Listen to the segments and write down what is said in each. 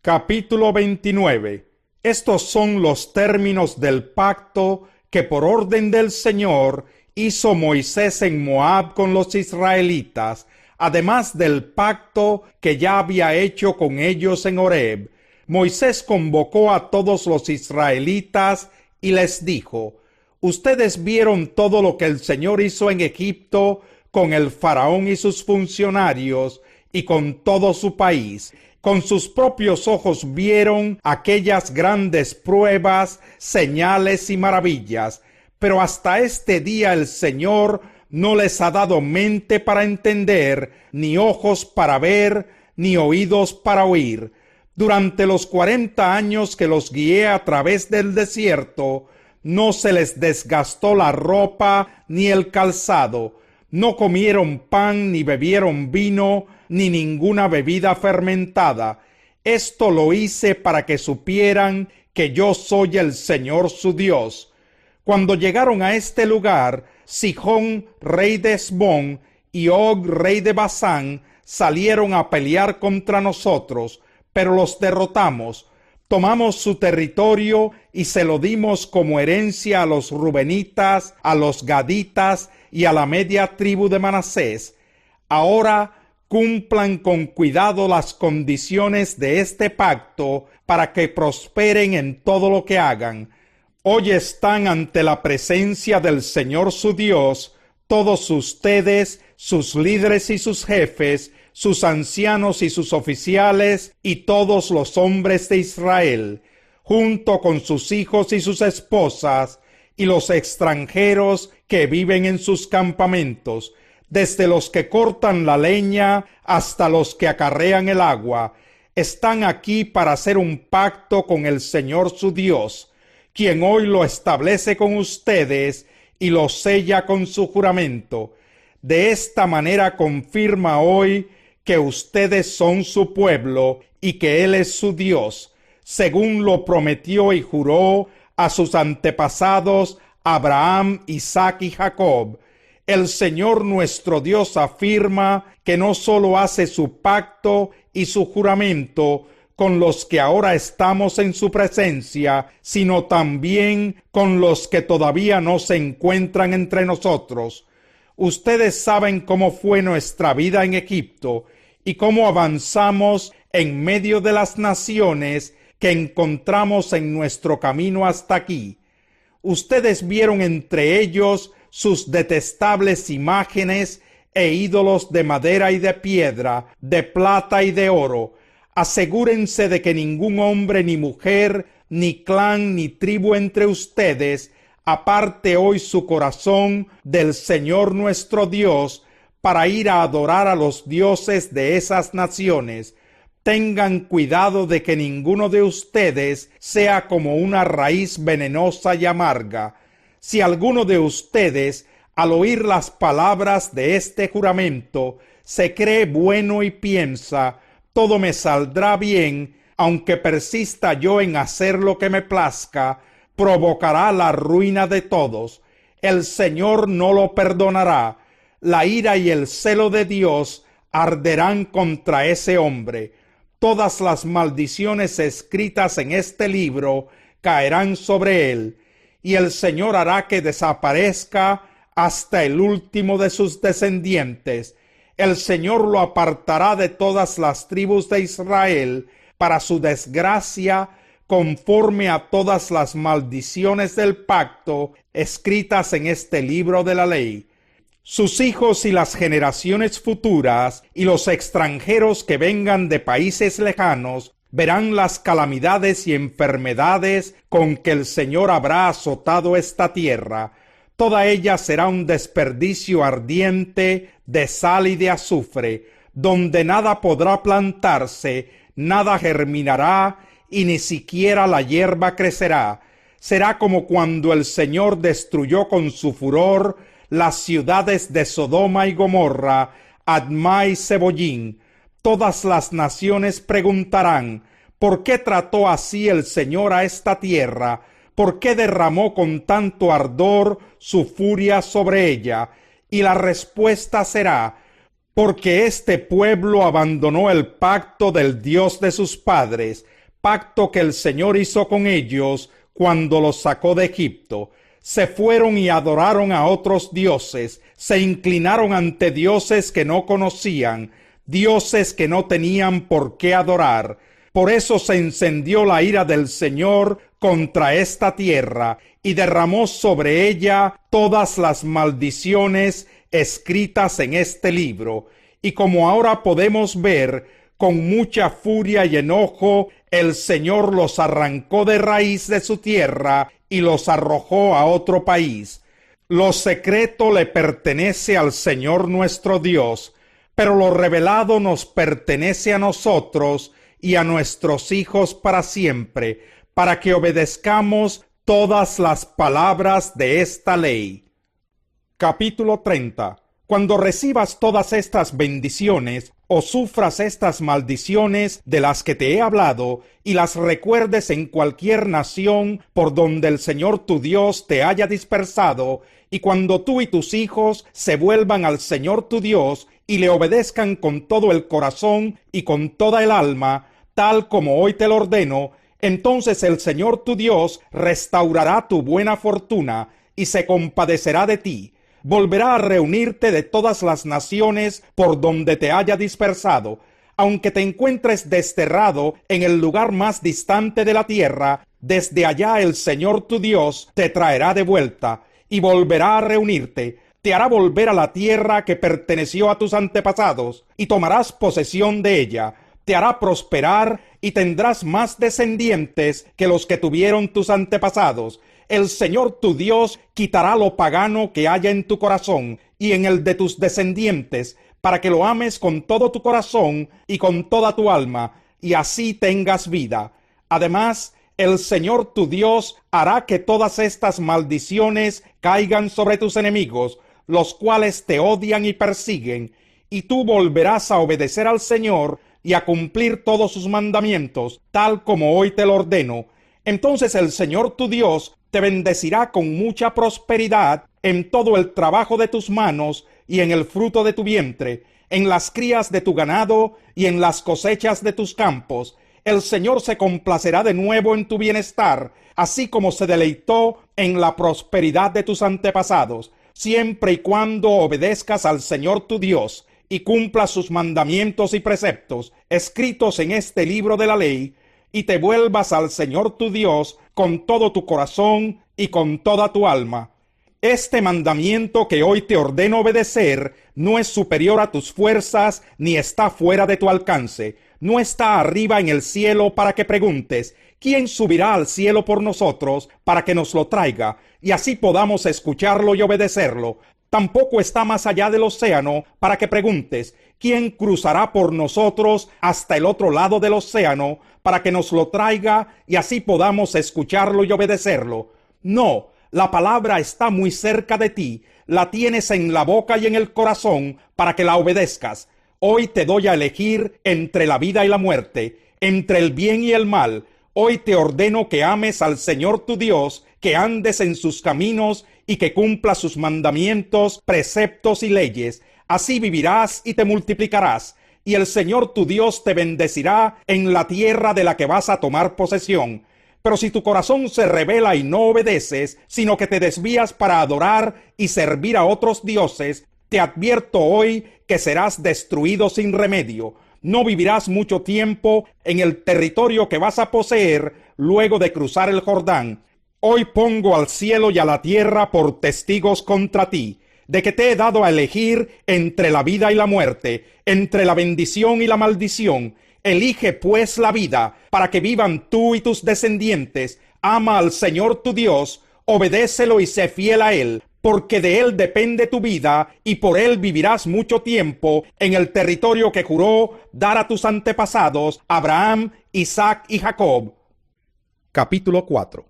Capítulo 29. Estos son los términos del pacto que por orden del Señor hizo Moisés en Moab con los israelitas, además del pacto que ya había hecho con ellos en Horeb. Moisés convocó a todos los israelitas y les dijo: Ustedes vieron todo lo que el Señor hizo en Egipto con el faraón y sus funcionarios y con todo su país. Con sus propios ojos vieron aquellas grandes pruebas, señales y maravillas, pero hasta este día el Señor no les ha dado mente para entender, ni ojos para ver, ni oídos para oír. Durante los 40 años que los guié a través del desierto, no se les desgastó la ropa ni el calzado. No comieron pan ni bebieron vino ni ninguna bebida fermentada. Esto lo hice para que supieran que yo soy el Señor su Dios. Cuando llegaron a este lugar, Sihón, rey de Hesbón, y Og, rey de Basán, salieron a pelear contra nosotros, pero los derrotamos. Tomamos su territorio y se lo dimos como herencia a los rubenitas, a los gaditas y a la media tribu de Manasés. Ahora cumplan con cuidado las condiciones de este pacto para que prosperen en todo lo que hagan. Hoy están ante la presencia del Señor su Dios, todos ustedes, sus líderes y sus jefes, sus ancianos y sus oficiales, y todos los hombres de Israel, junto con sus hijos y sus esposas, y los extranjeros que viven en sus campamentos, desde los que cortan la leña hasta los que acarrean el agua. Están aquí para hacer un pacto con el Señor su Dios, quien hoy lo establece con ustedes y lo sella con su juramento. De esta manera confirma hoy que ustedes son su pueblo y que Él es su Dios, según lo prometió y juró a sus antepasados Abraham, Isaac y Jacob. El Señor nuestro Dios afirma que no solo hace su pacto y su juramento con los que ahora estamos en su presencia, sino también con los que todavía no se encuentran entre nosotros. Ustedes saben cómo fue nuestra vida en Egipto y cómo avanzamos en medio de las naciones que encontramos en nuestro camino hasta aquí. Ustedes vieron entre ellos sus detestables imágenes e ídolos de madera y de piedra, de plata y de oro. Asegúrense de que ningún hombre ni mujer, ni clan ni tribu entre ustedes aparte hoy su corazón del Señor nuestro Dios para ir a adorar a los dioses de esas naciones. Tengan cuidado de que ninguno de ustedes sea como una raíz venenosa y amarga. Si alguno de ustedes, al oír las palabras de este juramento, se cree bueno y piensa: todo me saldrá bien, aunque persista yo en hacer lo que me plazca, provocará la ruina de todos. El Señor no lo perdonará. La ira y el celo de Dios arderán contra ese hombre. Todas las maldiciones escritas en este libro caerán sobre él, y el Señor hará que desaparezca hasta el último de sus descendientes. El Señor lo apartará de todas las tribus de Israel para su desgracia, conforme a todas las maldiciones del pacto escritas en este libro de la ley. Sus hijos y las generaciones futuras y los extranjeros que vengan de países lejanos verán las calamidades y enfermedades con que el Señor habrá azotado esta tierra. Toda ella será un desperdicio ardiente de sal y de azufre, donde nada podrá plantarse, nada germinará y ni siquiera la hierba crecerá. Será como cuando el Señor destruyó con su furor las ciudades de Sodoma y Gomorra, Admá y Zeboyín. Todas las naciones preguntarán: ¿por qué trató así el Señor a esta tierra? ¿Por qué derramó con tanto ardor su furia sobre ella? Y la respuesta será: porque este pueblo abandonó el pacto del Dios de sus padres, pacto que el Señor hizo con ellos cuando los sacó de Egipto. Se fueron y adoraron a otros dioses, se inclinaron ante dioses que no conocían, dioses que no tenían por qué adorar. Por eso se encendió la ira del Señor contra esta tierra y derramó sobre ella todas las maldiciones escritas en este libro. Y como ahora podemos ver, con mucha furia y enojo, el Señor los arrancó de raíz de su tierra y los arrojó a otro país. Lo secreto le pertenece al Señor nuestro Dios, pero lo revelado nos pertenece a nosotros y a nuestros hijos para siempre, para que obedezcamos todas las palabras de esta ley. Capítulo 30. Cuando recibas todas estas bendiciones, o sufras estas maldiciones de las que te he hablado, y las recuerdes en cualquier nación por donde el Señor tu Dios te haya dispersado, y cuando tú y tus hijos se vuelvan al Señor tu Dios, y le obedezcan con todo el corazón y con toda el alma, tal como hoy te lo ordeno, entonces el Señor tu Dios restaurará tu buena fortuna, y se compadecerá de ti. Volverá a reunirte de todas las naciones por donde te haya dispersado, aunque te encuentres desterrado en el lugar más distante de la tierra, desde allá el Señor tu Dios te traerá de vuelta, y volverá a reunirte, te hará volver a la tierra que perteneció a tus antepasados, y tomarás posesión de ella, te hará prosperar, y tendrás más descendientes que los que tuvieron tus antepasados. El Señor tu Dios quitará lo pagano que haya en tu corazón y en el de tus descendientes, para que lo ames con todo tu corazón y con toda tu alma, y así tengas vida. Además, el Señor tu Dios hará que todas estas maldiciones caigan sobre tus enemigos, los cuales te odian y persiguen, y tú volverás a obedecer al Señor y a cumplir todos sus mandamientos, tal como hoy te lo ordeno. Entonces el Señor tu Dios te bendecirá con mucha prosperidad en todo el trabajo de tus manos y en el fruto de tu vientre, en las crías de tu ganado y en las cosechas de tus campos. El Señor se complacerá de nuevo en tu bienestar, así como se deleitó en la prosperidad de tus antepasados, siempre y cuando obedezcas al Señor tu Dios y cumplas sus mandamientos y preceptos escritos en este libro de la ley, y te vuelvas al Señor tu Dios con todo tu corazón y con toda tu alma. Este mandamiento que hoy te ordeno obedecer no es superior a tus fuerzas ni está fuera de tu alcance. No está arriba en el cielo para que preguntes, ¿quién subirá al cielo por nosotros para que nos lo traiga y así podamos escucharlo y obedecerlo? Tampoco está más allá del océano para que preguntes, ¿quién cruzará por nosotros hasta el otro lado del océano para que nos lo traiga y así podamos escucharlo y obedecerlo? No, la palabra está muy cerca de ti, la tienes en la boca y en el corazón para que la obedezcas. Hoy te doy a elegir entre la vida y la muerte, entre el bien y el mal. Hoy te ordeno que ames al Señor tu Dios, que andes en sus caminos y que cumplas sus mandamientos, preceptos y leyes. Así vivirás y te multiplicarás, y el Señor tu Dios te bendecirá en la tierra de la que vas a tomar posesión. Pero si tu corazón se rebela y no obedeces, sino que te desvías para adorar y servir a otros dioses, te advierto hoy que serás destruido sin remedio. No vivirás mucho tiempo en el territorio que vas a poseer luego de cruzar el Jordán. Hoy pongo al cielo y a la tierra por testigos contra ti, de que te he dado a elegir entre la vida y la muerte, entre la bendición y la maldición. Elige pues la vida, para que vivan tú y tus descendientes. Ama al Señor tu Dios, obedécelo y sé fiel a Él, porque de Él depende tu vida, y por Él vivirás mucho tiempo en el territorio que juró dar a tus antepasados, Abraham, Isaac y Jacob. Capítulo 4.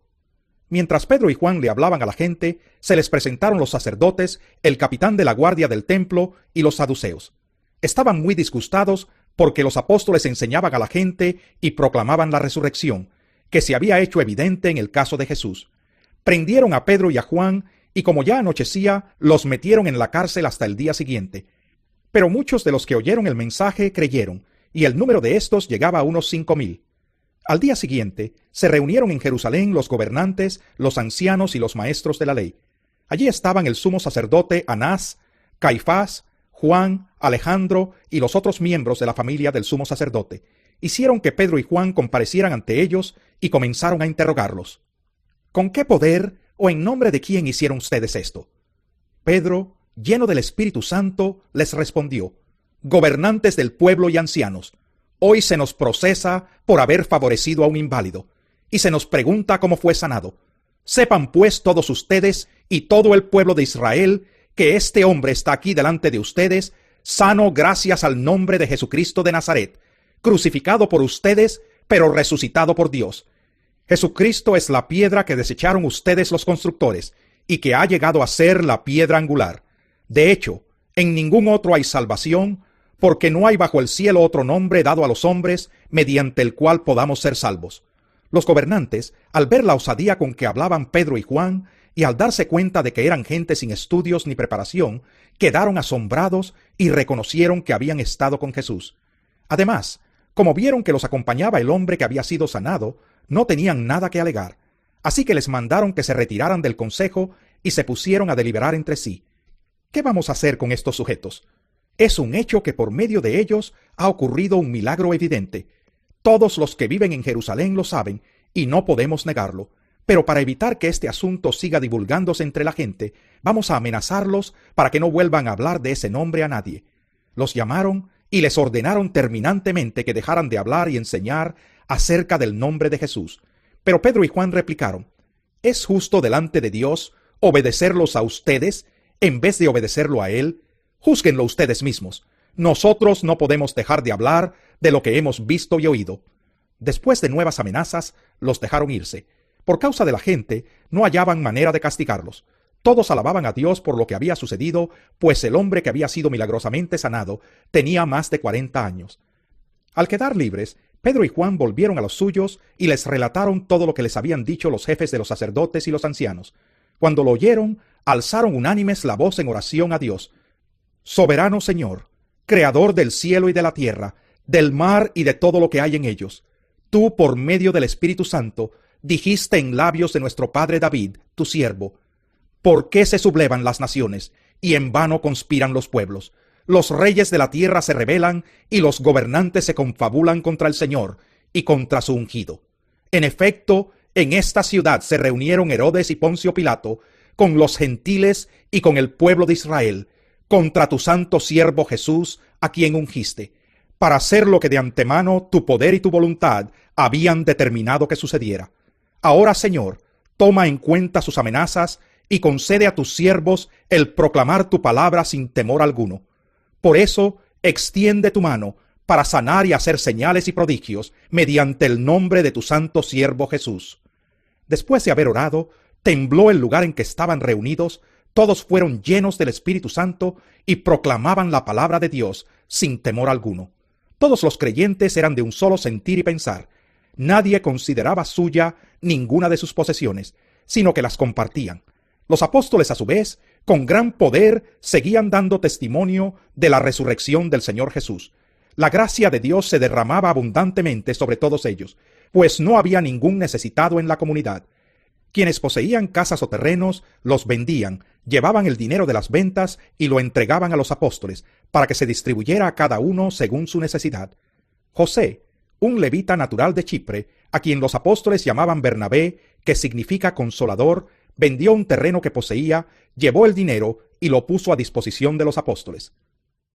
Mientras Pedro y Juan le hablaban a la gente, se les presentaron los sacerdotes, el capitán de la guardia del templo y los saduceos. Estaban muy disgustados porque los apóstoles enseñaban a la gente y proclamaban la resurrección, que se había hecho evidente en el caso de Jesús. Prendieron a Pedro y a Juan, y como ya anochecía, los metieron en la cárcel hasta el día siguiente. Pero muchos de los que oyeron el mensaje creyeron, y el número de estos llegaba a unos 5,000. Al día siguiente, se reunieron en Jerusalén los gobernantes, los ancianos y los maestros de la ley. Allí estaban el sumo sacerdote Anás, Caifás, Juan, Alejandro y los otros miembros de la familia del sumo sacerdote. Hicieron que Pedro y Juan comparecieran ante ellos y comenzaron a interrogarlos. ¿Con qué poder o en nombre de quién hicieron ustedes esto? Pedro, lleno del Espíritu Santo, les respondió: Gobernantes del pueblo y ancianos, hoy se nos procesa por haber favorecido a un inválido, y se nos pregunta cómo fue sanado. Sepan pues todos ustedes y todo el pueblo de Israel que este hombre está aquí delante de ustedes, sano gracias al nombre de Jesucristo de Nazaret, crucificado por ustedes, pero resucitado por Dios. Jesucristo es la piedra que desecharon ustedes los constructores, y que ha llegado a ser la piedra angular. De hecho, en ningún otro hay salvación, porque no hay bajo el cielo otro nombre dado a los hombres mediante el cual podamos ser salvos. Los gobernantes, al ver la osadía con que hablaban Pedro y Juan, y al darse cuenta de que eran gente sin estudios ni preparación, quedaron asombrados y reconocieron que habían estado con Jesús. Además, como vieron que los acompañaba el hombre que había sido sanado, no tenían nada que alegar. Así que les mandaron que se retiraran del consejo y se pusieron a deliberar entre sí. ¿Qué vamos a hacer con estos sujetos? Es un hecho que por medio de ellos ha ocurrido un milagro evidente. Todos los que viven en Jerusalén lo saben y no podemos negarlo. Pero para evitar que este asunto siga divulgándose entre la gente, vamos a amenazarlos para que no vuelvan a hablar de ese nombre a nadie. Los llamaron y les ordenaron terminantemente que dejaran de hablar y enseñar acerca del nombre de Jesús. Pero Pedro y Juan replicaron: ¿Es justo delante de Dios obedecerlos a ustedes en vez de obedecerlo a Él? Júzguenlo ustedes mismos. Nosotros no podemos dejar de hablar de lo que hemos visto y oído. Después de nuevas amenazas, los dejaron irse. Por causa de la gente, no hallaban manera de castigarlos. Todos alababan a Dios por lo que había sucedido, pues el hombre que había sido milagrosamente sanado tenía más de 40 años. Al quedar libres, Pedro y Juan volvieron a los suyos y les relataron todo lo que les habían dicho los jefes de los sacerdotes y los ancianos. Cuando lo oyeron, alzaron unánimes la voz en oración a Dios. Soberano Señor, Creador del cielo y de la tierra, del mar y de todo lo que hay en ellos, tú, por medio del Espíritu Santo, dijiste en labios de nuestro padre David, tu siervo: ¿Por qué se sublevan las naciones y en vano conspiran los pueblos? Los reyes de la tierra se rebelan y los gobernantes se confabulan contra el Señor y contra su ungido. En efecto, en esta ciudad se reunieron Herodes y Poncio Pilato con los gentiles y con el pueblo de Israel contra tu santo siervo Jesús, a quien ungiste, para hacer lo que de antemano tu poder y tu voluntad habían determinado que sucediera. Ahora, Señor, toma en cuenta sus amenazas y concede a tus siervos el proclamar tu palabra sin temor alguno. Por eso, extiende tu mano para sanar y hacer señales y prodigios mediante el nombre de tu santo siervo Jesús. Después de haber orado, tembló el lugar en que estaban reunidos, todos fueron llenos del Espíritu Santo y proclamaban la palabra de Dios sin temor alguno. Todos los creyentes eran de un solo sentir y pensar. Nadie consideraba suya ninguna de sus posesiones, sino que las compartían. Los apóstoles, a su vez, con gran poder, seguían dando testimonio de la resurrección del Señor Jesús. La gracia de Dios se derramaba abundantemente sobre todos ellos, pues no había ningún necesitado en la comunidad. Quienes poseían casas o terrenos los vendían, llevaban el dinero de las ventas y lo entregaban a los apóstoles, para que se distribuyera a cada uno según su necesidad. José, un levita natural de Chipre, a quien los apóstoles llamaban Bernabé, que significa consolador, vendió un terreno que poseía, llevó el dinero y lo puso a disposición de los apóstoles.